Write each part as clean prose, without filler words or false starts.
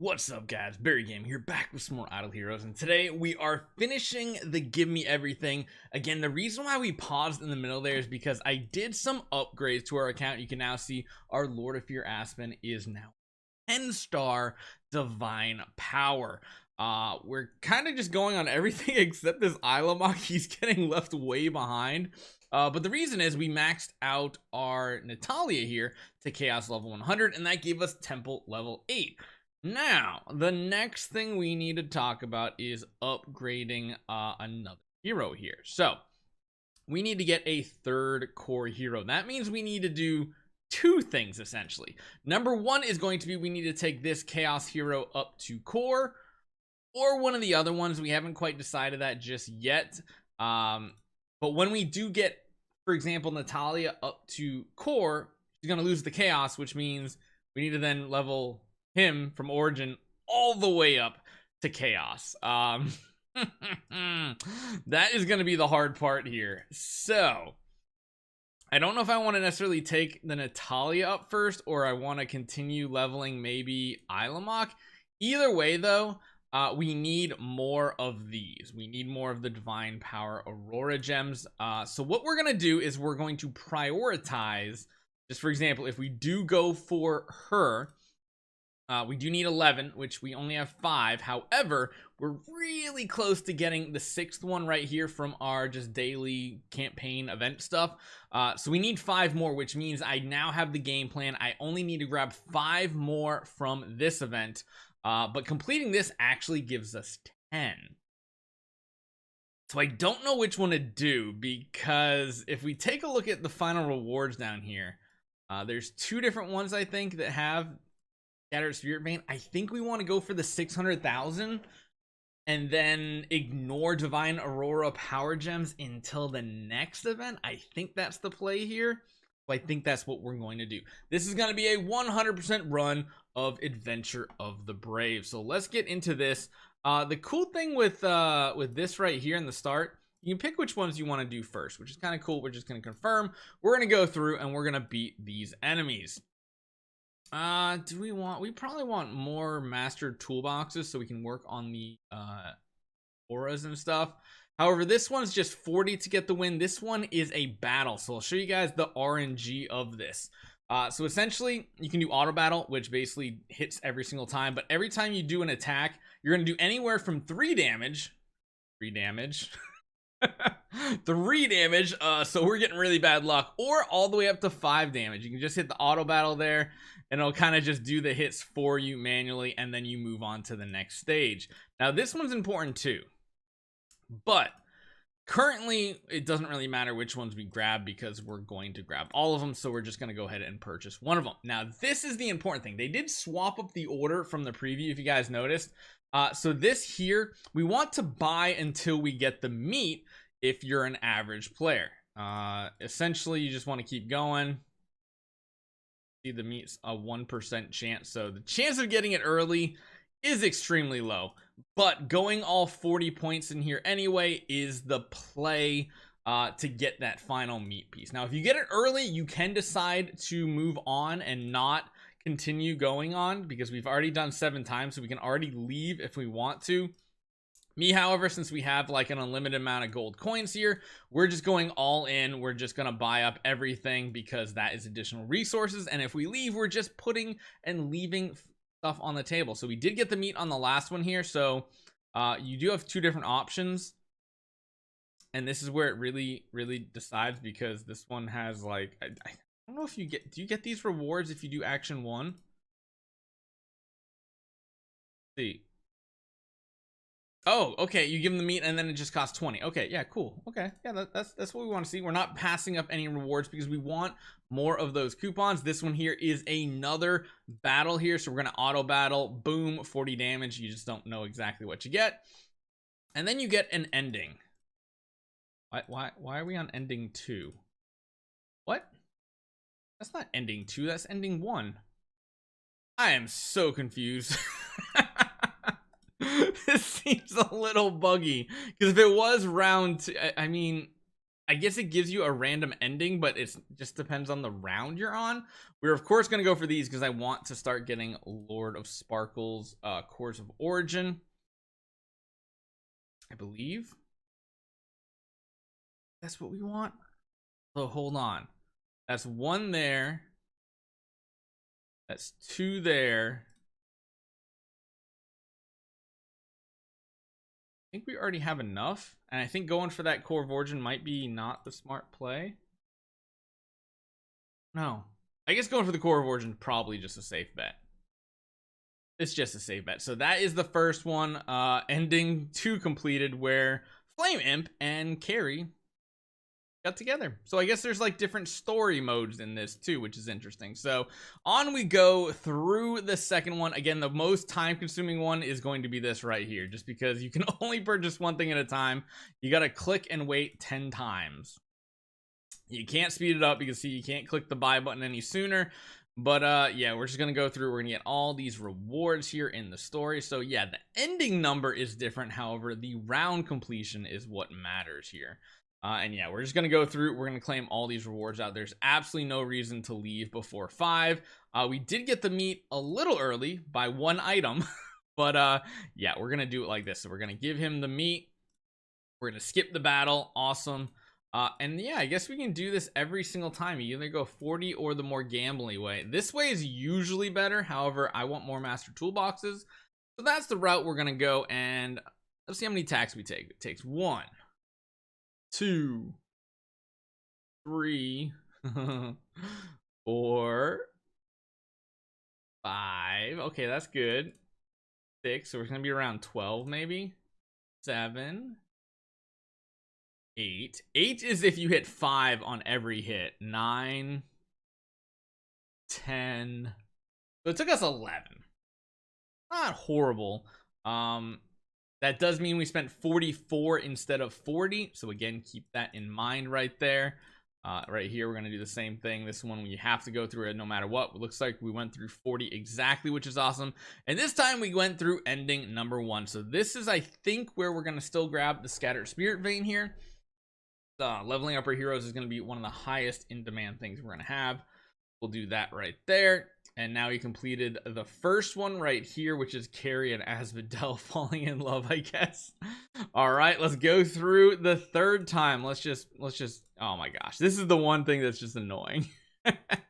What's up, guys? Barry Game here, back with some more Idle Heroes, and today we are finishing the Give Me Everything. Again, the reason why we paused in the middle there is because I did some upgrades to our account. You can now see our Lord of Fear Aspen is now 10-star Divine Power. We're kind of just going on everything except this Ilamok. He's getting left way behind. But the reason is we maxed out our Natalia here to Chaos level 100, and that gave us Temple level 8. Now, the next thing we need to talk about is upgrading another hero here. So, we need to get a third core hero. That means we need to do two things, essentially. Number one is going to be we need to take this Chaos hero up to core, or one of the other ones. We haven't quite decided that just yet. But when we do get, for example, Natalia up to core, she's going to lose the Chaos, which means we need to then level him from origin all the way up to Chaos. That is going to be the hard part here. So I don't know if I want to necessarily take the Natalia up first, or I want to continue leveling maybe Ilamok. Either way though, we need more of these. We need more of the Divine Power Aurora gems. So what we're going to do is we're going to prioritize, just for example, if we do go for her, we do need 11, which we only have 5. However, we're really close to getting the 6th one right here from our just daily campaign event stuff. So we need 5 more, which means I now have the game plan. I only need to grab 5 more from this event. But completing this actually gives us 10. So I don't know which one to do, because if we take a look at the final rewards down here, there's 2 different ones I think that have Scattered Spirit Vein. I think we want to go for the 600,000 and then ignore Divine Aurora Power Gems until the next event. I think that's the play here. So I think that's what we're going to do. This is going to be a 100% run of Adventure of the Brave. So let's get into this. The cool thing with this right here in the start, you can pick which ones you want to do first, which is kind of cool. We're just going to confirm. We're going to go through and we're going to beat these enemies. We probably want more mastered toolboxes so we can work on the auras and stuff. However, this one's just 40 to get the win. This one is a battle, so I'll show you guys the RNG of this. So essentially you can do auto battle, which basically hits every single time, but every time you do an attack, you're going to do anywhere from 3 damage 3 damage 3 damage, so we're getting really bad luck, or all the way up to 5 damage. You can just hit the auto battle there, and it'll kind of just do the hits for you manually, and then you move on to the next stage. Now this one's important too, but currently it doesn't really matter which ones we grab, because we're going to grab all of them, so we're just going to go ahead and purchase one of them. Now this is the important thing. They did swap up the order from the preview, if you guys noticed. So this here, we want to buy until we get the meat if you're an average player. Essentially you just want to keep going. See, the meat's a 1% chance, so the chance of getting it early is extremely low, but going all 40 points in here anyway is the play to get that final meat piece. Now if you get it early, you can decide to move on and not continue going on, because we've already done 7 times, so we can already leave if we want to. Me, however, since we have like an unlimited amount of gold coins here, we're just going all in. We're just going to buy up everything, because that is additional resources, and if we leave, we're just putting and leaving stuff on the table. So we did get the meat on the last one here, so you do have 2 different options, and this is where it really decides, because this one has like, I don't know if do you get these rewards if you do action 1? Let's see. Oh, okay, you give them the meat and then it just costs 20. Okay, yeah, cool. Okay, yeah, that's what we want to see. We're not passing up any rewards because we want more of those coupons. This one here is another battle here, so we're gonna auto battle. Boom, 40 damage. You just don't know exactly what you get, and then you get an ending. Why are we on ending 2? What? That's not ending 2, that's ending 1. I am so confused. This seems a little buggy, because if it was round 2, I mean, I guess it gives you a random ending, but it just depends on the round you're on. We're of course going to go for these because I want to start getting Lord of Sparkles, Cores of Origin, I believe that's what we want. So hold on, that's 1 there, that's 2 there. I think we already have enough, and I think going for that Core of Origin might be not the smart play. No, I guess going for the Core of Origin probably just a safe bet. It's just a safe bet. So that is the first one, ending 2 completed, where Flame Imp and Carrie got together. So I guess there's like different story modes in this too, which is interesting. So on we go through the second one. Again, the most time consuming one is going to be this right here, just because you can only purchase one thing at a time. You got to click and wait 10 times. You can't speed it up because see, you can't click the buy button any sooner. But yeah, we're just gonna go through. We're gonna get all these rewards here in the story. So yeah, the ending number is different. However, the round completion is what matters here. And yeah, we're just gonna go through. We're gonna claim all these rewards out. There's absolutely no reason to leave before 5. We did get the meat a little early by 1 item, but yeah, we're gonna do it like this. So we're gonna give him the meat. We're gonna skip the battle. Awesome. And yeah, I guess we can do this every single time. You either go 40 or the more gambling way. This way is usually better. However, I want more master toolboxes. So that's the route we're going to go. And let's see how many attacks we take. It takes 1, 2, 3, 4, 5. Okay, that's good. 6. So we're going to be around 12 maybe. 7. 8. 8 is if you hit 5 on every hit. 9, 10. So it took us 11. Not horrible. That does mean we spent 44 instead of 40. So again, keep that in mind right there. Right here, we're going to do the same thing. This one, we have to go through it no matter what. It looks like we went through 40 exactly, which is awesome. And this time we went through ending number 1. So this is, I think, where we're going to still grab the Scattered Spirit Vein here. Leveling up our heroes is going to be one of the highest in demand things we're going to have. We'll do that right there. And now we completed the first one right here, which is Carrie and Asphodel falling in love, I guess. All right, let's go through the third time. Let's just, oh my gosh, this is the one thing that's just annoying.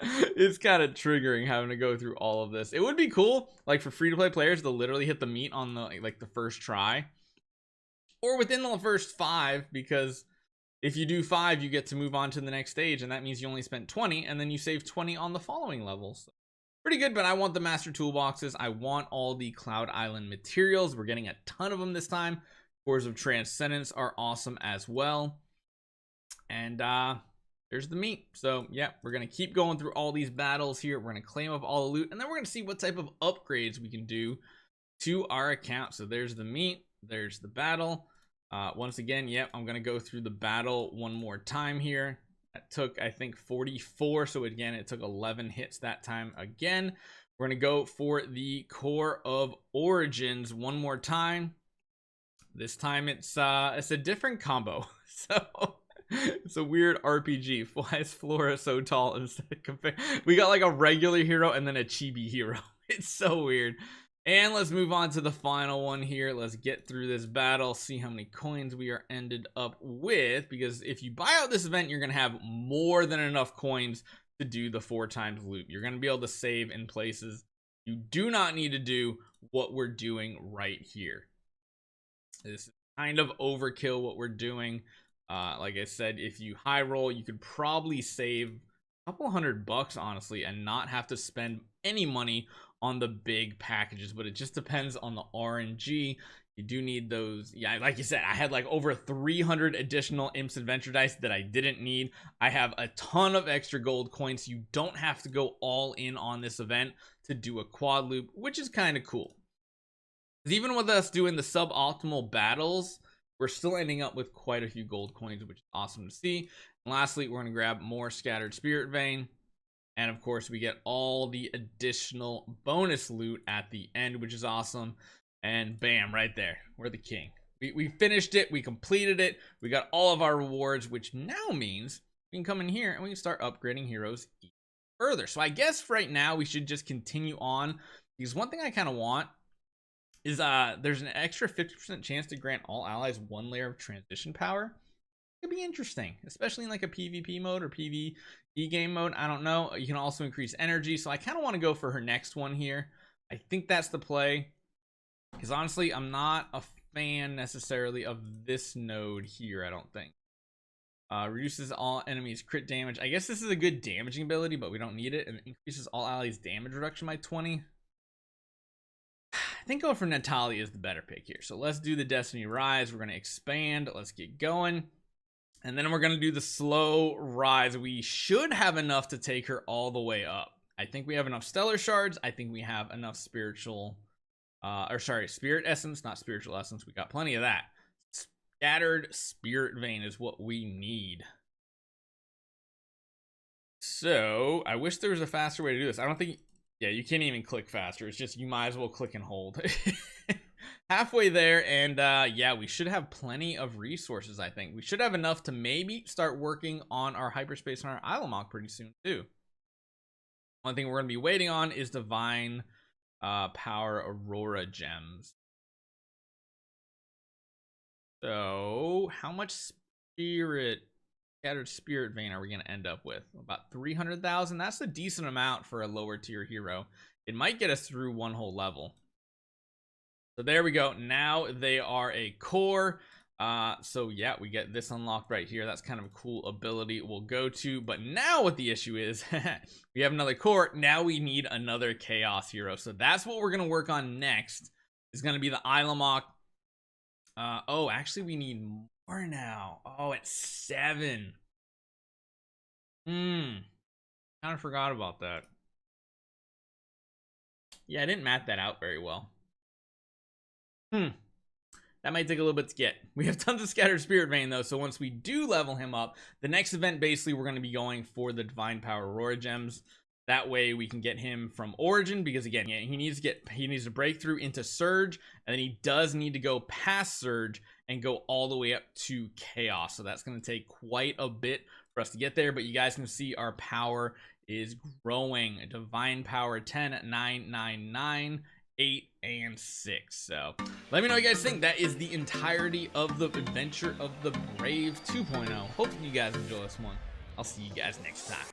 It's kind of triggering having to go through all of this. It would be cool, like for free-to-play players, to literally hit the meat on the the first try, or within the first 5, because if you do 5, you get to move on to the next stage, and that means you only spent 20, and then you save 20 on the following levels. So pretty good, but I want the master toolboxes. I want all the Cloud Island materials. We're getting a ton of them this time. Cores of Transcendence are awesome as well. And there's the meat. So yeah, we're going to keep going through all these battles here. We're going to claim up all the loot, and then we're going to see what type of upgrades we can do to our account. So there's the meat. There's the battle. Once again, yep, I'm going to go through the battle one more time here. That took, I think, 44. So again, it took 11 hits that time again. We're going to go for the Core of Origins one more time. This time it's a different combo. So it's a weird RPG. Why is Flora so tall instead of we got like a regular hero and then a chibi hero. It's so weird. And let's move on to the final one here. Let's get through this battle, see how many coins we are ended up with, because if you buy out this event, you're going to have more than enough coins to do the 4 times loop. You're going to be able to save in places you do not need to do what we're doing right here. This is kind of overkill what we're doing. Like I said, if you high roll, you could probably save a couple $100 honestly and not have to spend any money on the big packages, but it just depends on the RNG. You do need those. Yeah, like you said, I had like over 300 additional Imps Adventure Dice that I didn't need. I have a ton of extra gold coins. You don't have to go all in on this event to do a quad loop, which is kind of cool. Because even with us doing the suboptimal battles, we're still ending up with quite a few gold coins, which is awesome to see. And lastly, we're going to grab more Scattered Spirit Vein. And of course, we get all the additional bonus loot at the end, which is awesome. And bam, right there, we're the king. We finished it. We completed it. We got all of our rewards, which now means we can come in here and we can start upgrading heroes even further. So I guess right now we should just continue on, because one thing I kind of want is there's an extra 50% chance to grant all allies 1 layer of transition power. Could be interesting, especially in like a PvP mode or PvE game mode. I don't know. You can also increase energy, so I kind of want to go for her next one here. I think that's the play, because honestly, I'm not a fan necessarily of this node here. I don't think reduces all enemies crit damage. I guess this is a good damaging ability, but we don't need it. And increases all allies damage reduction by 20. I think going for Natalia is the better pick here. So let's do the Destiny Rise. We're going to expand. Let's get going. And then we're going to do the slow rise. We should have enough to take her all the way up. I think we have enough stellar shards. I think we have enough spiritual, spirit essence, not spiritual essence. We got plenty of that. Scattered spirit vein is what we need. So I wish there was a faster way to do this. I don't think, yeah, you can't even click faster. It's just, you might as well click and hold. Halfway there, and yeah, we should have plenty of resources. I think we should have enough to maybe start working on our hyperspace and our Ilamok pretty soon too. One thing we're going to be waiting on is divine power aurora gems. So how much scattered spirit vein are we going to end up with? About 300,000. That's a decent amount for a lower tier hero. It might get us through one whole level. So there we go. Now they are a core. So yeah, we get this unlocked right here. That's kind of a cool ability we'll go to. But now what the issue is, we have another core. Now we need another chaos hero. So that's what we're going to work on next. Is going to be the Ilamok. Oh, actually we need more now. Oh, it's 7. Kind of forgot about that. Yeah, I didn't map that out very well. That might take a little bit to get. We have tons of scattered spirit vein though, so once we do level him up, the next event basically we're going to be going for the divine power aurora gems. That way we can get him from origin, because again, yeah, he needs to break through into surge, and then he does need to go past surge and go all the way up to chaos. So that's going to take quite a bit for us to get there, but you guys can see our power is growing. Divine power 10, 9, 9, 9, 8, and 6. So let me know what you guys think. That is the entirety of the adventure of the Brave 2.0. Hope you guys enjoy this one. I'll see you guys next time.